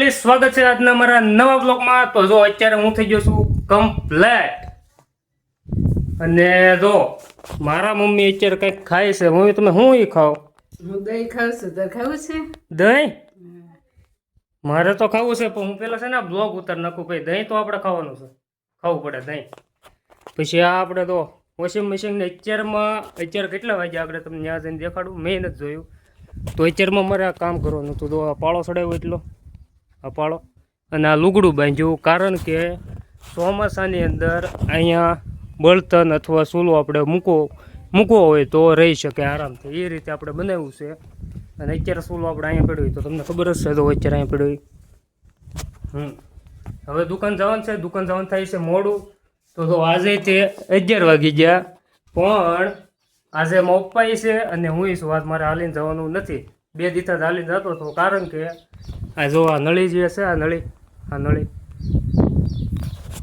Family, સ્વાગત છે આજના મારા નવા બ્લોગમાં। તો જો અત્યારે હું થઈ ગયો છું કમ્પ્લેટ, અને જો મારા મમ્મી અત્યારે કંઈક ખાય છે। મમ્મી તમે શું ઈ ખાવ? હું દહીં ખાઉં છું। તારે ખાવું છે? દહીં? મારે તો ખાવું છે, પણ હું પેલા છે ને બ્લોગ ઉતાર નાખું ભાઈ। દહીં તો આપણે ખાવાનું છે, ખાવું પડે દહીં। પછી આ આપણે તો વોશિંગ મશીનને અત્યારે કેટલા વાગ્યા આપણે તમને ત્યાં જઈને દેખાડું, મેં નથી જોયું। તો અત્યારમાં મારે આ કામ કરવાનું હતું। તો આ પાળો ચડાવ્યો એટલો, આ પાળો અને આ લુગડું બાંધ્યું, કારણ કે ચોમાસાની અંદર અહીંયા બળતણ અથવા ચૂલો આપણે મૂકવો હોય તો રહી શકે આરામથી, એ રીતે આપણે બનાવ્યું છે। અને અત્યારે ચૂલો આપણે અહીંયા પડ્યો તો તમને ખબર જ છે, તો અત્યારે અહીંયા પડ્યો। હવે દુકાન જવાનું છે, દુકાન જવાનું થાય છે મોડું। તો આજે તે 11 વાગી ગયા, પણ આજે મારા પપ્પા છે અને હું છું, આજ મારે હાલીને જવાનું નથી। 2 દિવસ હાલીને જતો હતો, કારણ કે આ જો આ નળી જે છે, આ નળી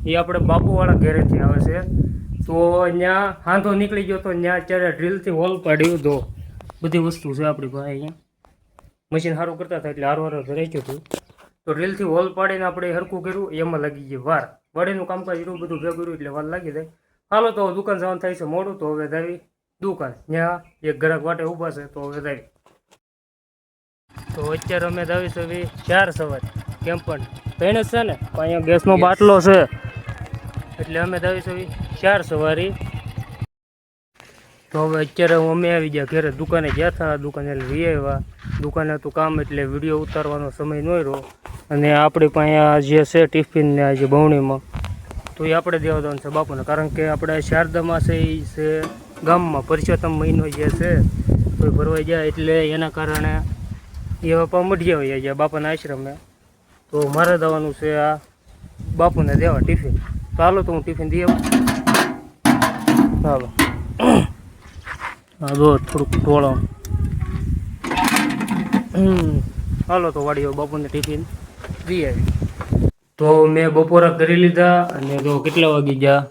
એ આપણે બાપુવાળા ઘરેથી આવે છે। તો ત્યાં હાંધો નીકળી ગયો તો ત્યાં અત્યારે ડ્રીલથી હોલ પાડ્યું। તો બધી વસ્તુ છે આપણી પાસે અહીંયા, મશીન સારું કરતા હતા એટલે હારું રાખ્યું હતું। તો ડ્રીલથી હોલ પાડીને આપણે હરખું કર્યું, એમાં લાગી ગઈ વાર। વડેનું કામકાજ એટલું બધું ભેગું કર્યું એટલે વાર લાગી જાય। હાલો તો દુકાન જવાનું થાય છે મોડું, તો હવે જાવી દુકાન। ત્યાં એક ગ્રાહક વાટે ઊભા છે, તો હવે જાવી। તો અત્યારે અમે જાવી છે 4 સવારે, કેમ પણ ત્રણ જ છે ને, અહીંયા ગેસનો બાટલો છે એટલે અમે જાવી છે 4 સવારી। તો હવે અત્યારે અમે આવી ગયા ઘરે, દુકાને ગયા હતા, દુકાને લઈ આવ્યા। દુકાને તો કામ એટલે વિડીયો ઉતારવાનો સમય ન રહ્યો। અને આપણી પાસે જે છે ટિફિન ને આજે બવણીમાં, તો એ આપણે દેવા દેવાનું છે બાપુને, કારણ કે આપણે શારદામાં છે એ છે ગામમાં પરસોત્તમ મહિનો જે છે તો એ ભરવાઈ જાય, એટલે એના કારણે એ બાપા મઢિયા હોય ગયા બાપાના આશ્રમે। તો મારે દેવાનું છે આ બાપુને દેવા ટિફિન। તો હાલો તો હું ટિફિન દઈ આવું। હાલો હા, જો થોડુંક ટોળો હાલો તો વાડીઓ બાપુને ટિફિન દઈ આવી। તો મેં બપોરા કરી લીધા, અને તો કેટલા વાગી ગયા,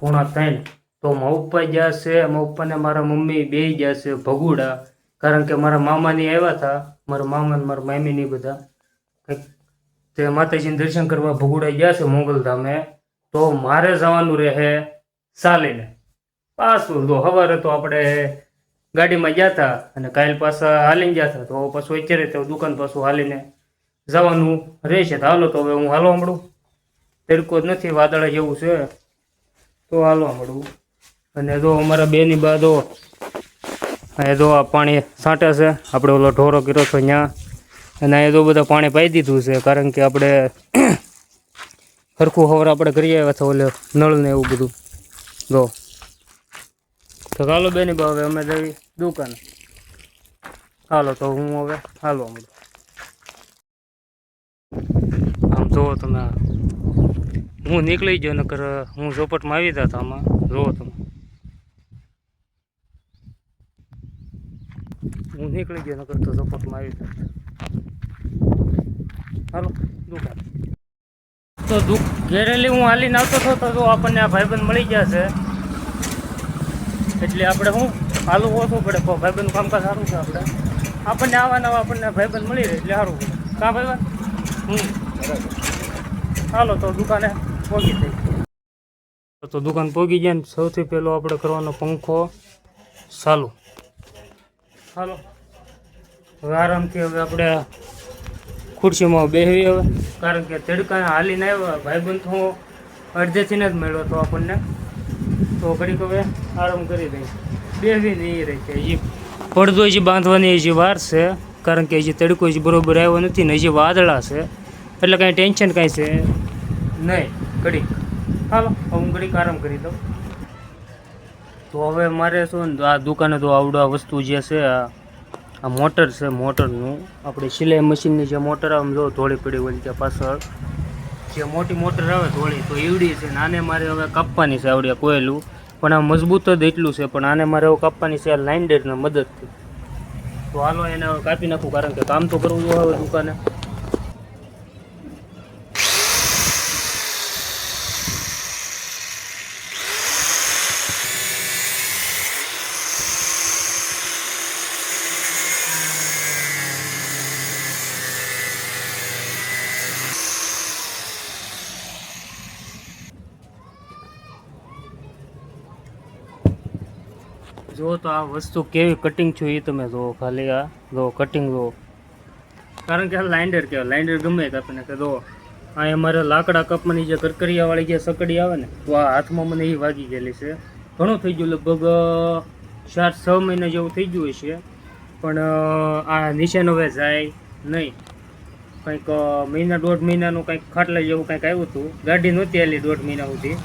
2:45। તો મારા પપ્પા ગયા છે, મારા પપ્પાને મારા મમ્મી બે ગયા છે ભગુડા, કારણ કે મારા મામાની આવ્યા હતા, મારા મામા ને મારા મામીની બધા કંઈક તે માતાજીને દર્શન કરવા ભગુડા ગયા છે મોગલધામે। તો મારે જવાનું રહે ચાલીને પાછું। તો સવારે તો આપણે ગાડીમાં ગયા હતા અને કાલ પાછા હાલીને ગયા હતા, તો પાછું અત્યારે તો દુકાન પાછું હાલીને જવાનું રહેશે। તો હાલો તો હવે હું હાલવા મળું, તડકો જ નથી, વાદળા જેવું છે, તો હાલવા મળું। અને જો અમારા બેની બા જો અહીંયા જો આ પાણી છાંટે છે, આપણે ઓલો ઢોરો કર્યો છો ત્યાં, અને અહીંયા તો બધા પાણી પાઈ દીધું છે, કારણ કે આપણે સરખું ખબર આપણે કરી આવ્યા હતા ઓલે નળ ને એવું બધું। જો તો હાલો બેની બા, હવે અમે જઈ દુકાને। હાલો તો હું હવે હાલવા મળું। આમ જુઓ તમે, હું નીકળી ગયો, નકર હું ઝોપટમાં આવી જતા આમાં, જુઓ તમે, હું નીકળી ગયો, નકર તો ઝોપટમાં આવી જતા। હાલો દુકાન। તો ઘેરેલી હું હાલીને આવતો હતો, તો જો આપણને આ ભાઈબંધ મળી ગયા છે, એટલે આપણે શું હાલું ઓછું પડે। ભાઈબંધનું કામકાજ સારું છે, આપણને આવા નવા આપણને ભાઈબંધ મળી રહે એટલે સારું પડે, કાં ભાઈબંધ? હાલો તો દુકાને પહોંચી થઈ। તો દુકાન પહોંચી ગયા ને સૌથી પહેલો આપણે કરવાનો પંખો ચાલુ। હાલો હવે આરામથી હવે આપણે ખુરશીમાં બેસવી હવે, કારણ કે તડકા હાલીને આવ્યા ભાઈબંધ તો અડધેથી જ મળ્યો તો આપણને, તો ઘડીક હવે આરામ કરી દઈએ, બેસવી નહીં રહી છે। હજી પડદો હજી બાંધવાની હજી વાર છે, કારણ કે હજી તડકો હજી બરોબર આવ્યો નથી ને હજી વાદળા છે, એટલે કાંઈ ટેન્શન કાંઈ છે નહીં ઘડીક। હાલો હું ઘડીક આરામ કરી દઉં। તો હવે મારે શું ને આ દુકાને તો આવડું આ વસ્તુ જે છે, આ મોટર છે, મોટરનું આપણે સિલાઈ મશીનની જે મોટર આમ જો ધોળી પડી હોય ત્યાં પાછળ જે મોટી મોટર આવે ધોળી, તો એવડી છે ને આને મારે હવે કાપવાની છે આવડે કોયલું, પણ આ મજબૂત જ એટલું છે, પણ આને મારે હવે કાપવાની છે લાઇન ડેટના મદદથી। તો હાલો એને હવે કાપી નાખું, કારણ કે કામ તો કરવું જોઈએ હવે દુકાને। જો તો આ વસ્તુ કેવી કટિંગ છે એ તમે જો ખાલી આ જો કટિંગ જો કારણ કે આ લાઇન્ડર કહેવાય લાઇન્ડર ગમે તે આપણને કે જો આ અમારે લાકડા કપમાંની જે કરકરિયાવાળી જે સકડી આવે ને તો આ હાથમાં મને એ વાગી ગયેલી છે ઘણું થઈ ગયું લગભગ 4-6 મહિના જેવું થઈ ગયું હશે પણ આ નિશાન હવે જાય નહીં કંઈક મહિના 1.5 મહિનાનું કંઈક ખાટલા જેવું કંઈક આવ્યું હતું ગાડી નહોતી આવેલી 1.5 મહિના સુધી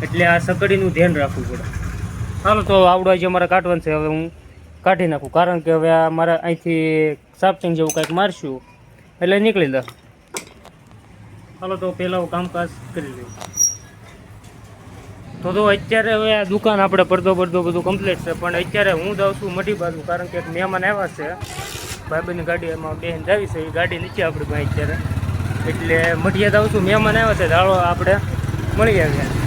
એટલે આ સકડીનું ધ્યાન રાખવું પડે હાલો તો આવડો જે અમારે કાઢવાનું છે હવે હું કાઢી નાખું કારણ કે હવે આ મારે અહીંથી સાપચિંગ જેવું કંઈક મારશું એટલે નીકળી દે હાલો તો પહેલાં હું કામકાજ કરી લઉં તો અત્યારે હવે આ દુકાન આપણે પડદો બધું કમ્પ્લીટ છે પણ અત્યારે હું જાઉં છું મઢી બાજુ કારણ કે એક મહેમાન આવ્યા છે ભાઈબંધની ગાડી એમાં બેન જાવી છે એ ગાડી નીચે આપણી ભાઈ અત્યારે એટલે મઢિયા જાઉં છું મહેમાન આવ્યા છે ચાલો આપણે મળી આવ્યા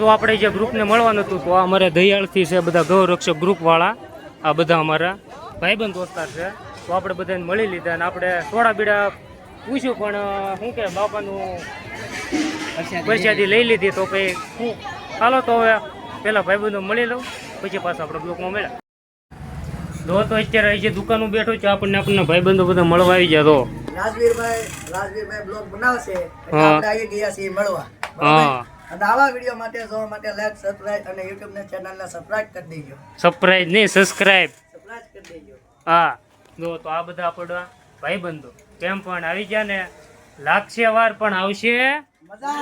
તો આપણે જે ગ્રુપને મળવાનું હતું તો આ અમારે દયાળથી છે બધા ગૌરક્ષક ગ્રુપવાળા આ બધા અમારા ભાઈબંધ દોસ્તાર છે તો આપણે બધાને મળી લીધા અને આપણે સોડા બીડા પૂછ્યું પણ શું કે બાપાનું પ્રસાદી લઈ લીધી તો પછી શું ચાલો તો હવે પહેલાં ભાઈબંધો મળી લઉં પછી પાછા આપણે બ્લોકમાં મળ્યા જો તો અત્યારે જે દુકાનો બેઠો છે આપણને ભાઈબંધો બધા મળવા આવી ગયા તો રાજવીરભાઈ બ્લોગ બનાવશે એટલે આપણે આવી ગયા છીએ મળવા હા અને આવા વિડીયો માટે જોવા માટે લાઈક સબસ્ક્રાઇબ અને YouTube ને ચેનલને સબસ્ક્રાઇબ કરી દેજો સબસ્ક્રાઇબ નહીં સબસ્ક્રાઇબ કરી દેજો હા જો તો આ બધા આપણા ભાઈબંધો કેમ પણ આવી ગયા ને લાગશે વાર પણ આવશે મજા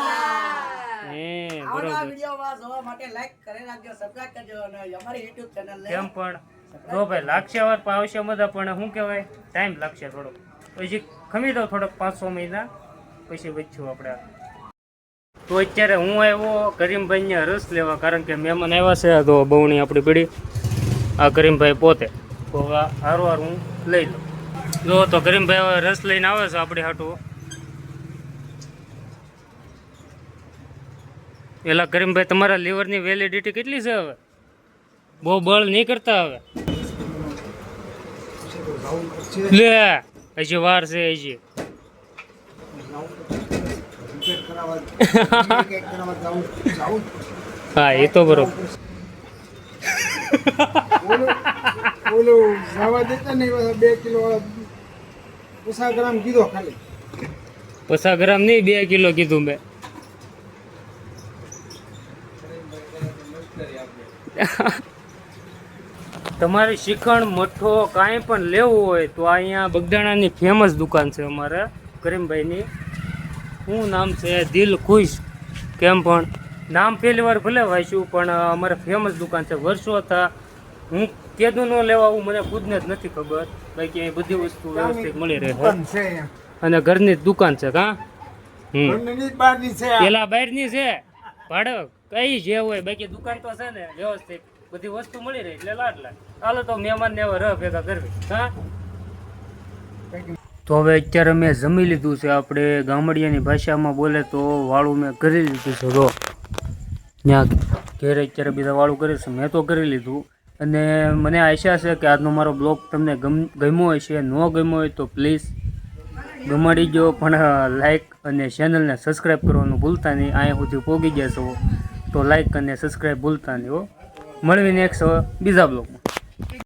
હે આવા બરોબર વિડીયોમાં જોવા માટે લાઈક કરી રાખજો સબસ્ક્રાઇબ કરજો અને અમારી YouTube ચેનલને કેમ પણ જો ભાઈ લાગશે વાર પણ આવશે મજા પણ શું કહેવાય ટાઈમ લાગશે થોડો પછી ખમી દઉં થોડોક 5-6 મહિના પછી વચ્ચું આપણે તો અત્યારે હું આવ્યો કરીમભાઈને રસ લેવા કારણ કે મહેમાન આવ્યા છે તો બહુની આપણી પીડી આ કરીમભાઈ પોતે તો હવે હારવાર હું લઈ લઉં જો તો કરીમભાઈ હવે રસ લઈને આવે છે આપણી હાટું એલા કરીમભાઈ તમારા લીવરની વેલિડિટી કેટલી છે હવે બહુ બળ નહીં કરતા હવે લે હજી વાર છે હજી હા એ તો બરોબર ઓલું જવા દેતા ને 2 કિલો 50 ગ્રામ કીધો ખાલી 50 ગ્રામ નહીં 2 કિલો કીધું મેં તમારે શ્રીખંડ મઠો કાંઈ પણ લેવું હોય તો અહીંયા બગદાણાની ફેમસ દુકાન છે અમારે કરીમભાઈની શું નામ છે દિલ ખુશ કેમ પણ નામ પહેલી વાર ભલે વાંચ્યું પણ અમારે ફેમસ દુકાન છે વર્ષો હતા હું કેદું ન લેવા આવું મને ખુદને જ નથી ખબર બાકી અહીં બધી વસ્તુ વ્યવસ્થિત મળી રહે છે અને ઘરની જ દુકાન છે કાં પેલા બહારની છે ભાડે કઈ જે હોય બાકી દુકાન તો છે ને વ્યવસ્થિત બધી વસ્તુ મળી રહી એટલે લાડલા ચાલો તો મહેમાનને હવે રહ ભેગા કરવી હા તો હવે અત્યારે મેં જમી લીધું છે આપણે ગામડિયાની ભાષામાં બોલે તો વાળું મેં કરી લીધું છે જો ત્યાં ઘેરે અત્યારે બીજા વાળું કરે છે મેં તો કરી લીધું અને મને આશા છે કે આજનો મારો બ્લોગ તમને ગમ્યો હશે ન ગમ્યો હોય તો પ્લીઝ ગમાડી જો પણ લાઈક અને ચેનલને સબસ્ક્રાઈબ કરવાનું ભૂલતા નહીં અહીંયા સુધી પહોંચી ગયા છો તો લાઈક અને સબસ્ક્રાઈબ ભૂલતા નહીં હો મળવીને એક બીજા બ્લોગમાં